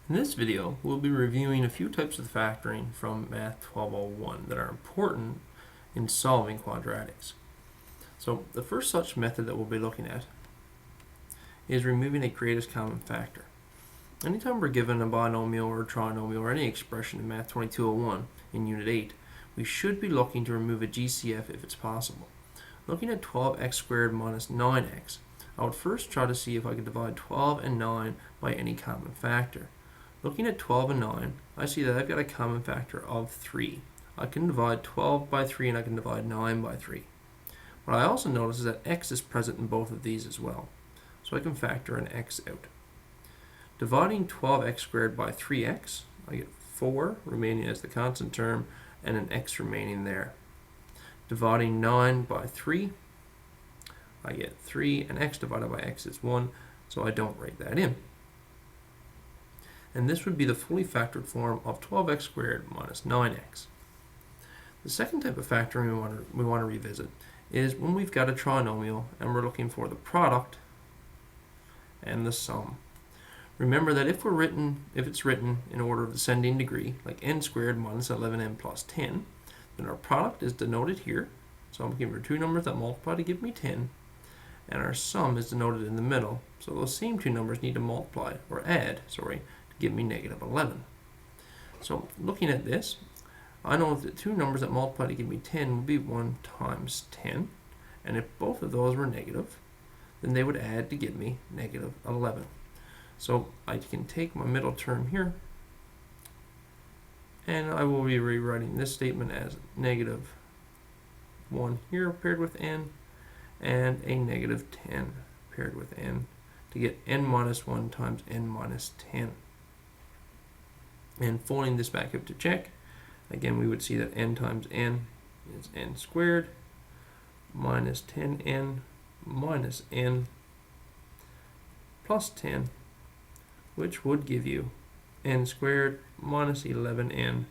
In this video, we'll be reviewing a few types of factoring from Math 1201 that are important in solving quadratics. So the first such method that we'll be looking at is removing a greatest common factor. Anytime we're given a binomial or a trinomial or any expression in Math 2201 in Unit 8, we should be looking to remove a GCF if it's possible. Looking at 12x squared minus 9x, I would first try to see if I could divide 12 and 9 by any common factor. Looking at 12 and 9, I see that I've got a common factor of 3. I can divide 12 by 3 and I can divide 9 by 3. What I also notice is that x is present in both of these as well, so I can factor an x out. Dividing 12x squared by 3x, I get 4 remaining as the constant term and an x remaining there. Dividing 9 by 3, I get 3, and x divided by x is 1, so I don't write that in. And this would be the fully factored form of 12x squared minus 9x. The second type of factoring we want to revisit is when we've got a trinomial and we're looking for the product and the sum. Remember that if it's written in order of descending degree, like n squared minus 11n plus 10, then our product is denoted here. So I'm looking for two numbers that multiply to give me 10, and our sum is denoted in the middle. So those same two numbers need to add, to give me negative 11. So looking at this, I know that two numbers that multiply to give me 10 would be 1 times 10, and if both of those were negative, then they would add to give me negative 11. So I can take my middle term here, and I will be rewriting this statement as negative 1 here paired with n, and a negative 10 paired with n to get n minus 1 times n minus 10. And folding this back up to check, again we would see that n times n is n squared minus 10n minus n plus 10, which would give you n squared minus 11n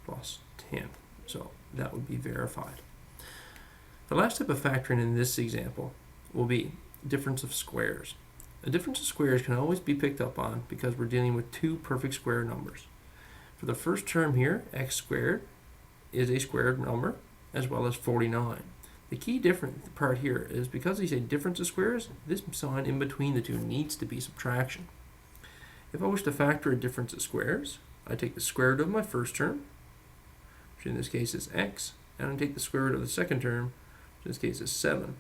plus 10. So that would be verified. The last type of factoring in this example will be difference of squares. A difference of squares can always be picked up on because we're dealing with two perfect square numbers. For the first term here, x squared is a squared number as well as 49. The key different part here is because these say difference of squares, this sign in between the two needs to be subtraction. If I wish to factor a difference of squares, I take the square root of my first term, which in this case is x, and I take the square root of the second term, which in this case is 7.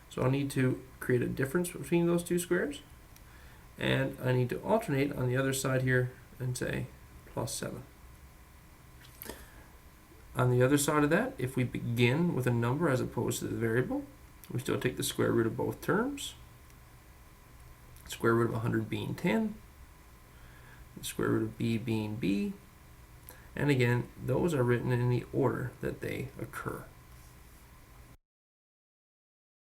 So I'll need to create a difference between those two squares, and I need to alternate on the other side here and say plus 7. On the other side of that, if we begin with a number as opposed to the variable, we still take the square root of both terms, square root of 100 being 10, the square root of b being b, and again, those are written in the order that they occur.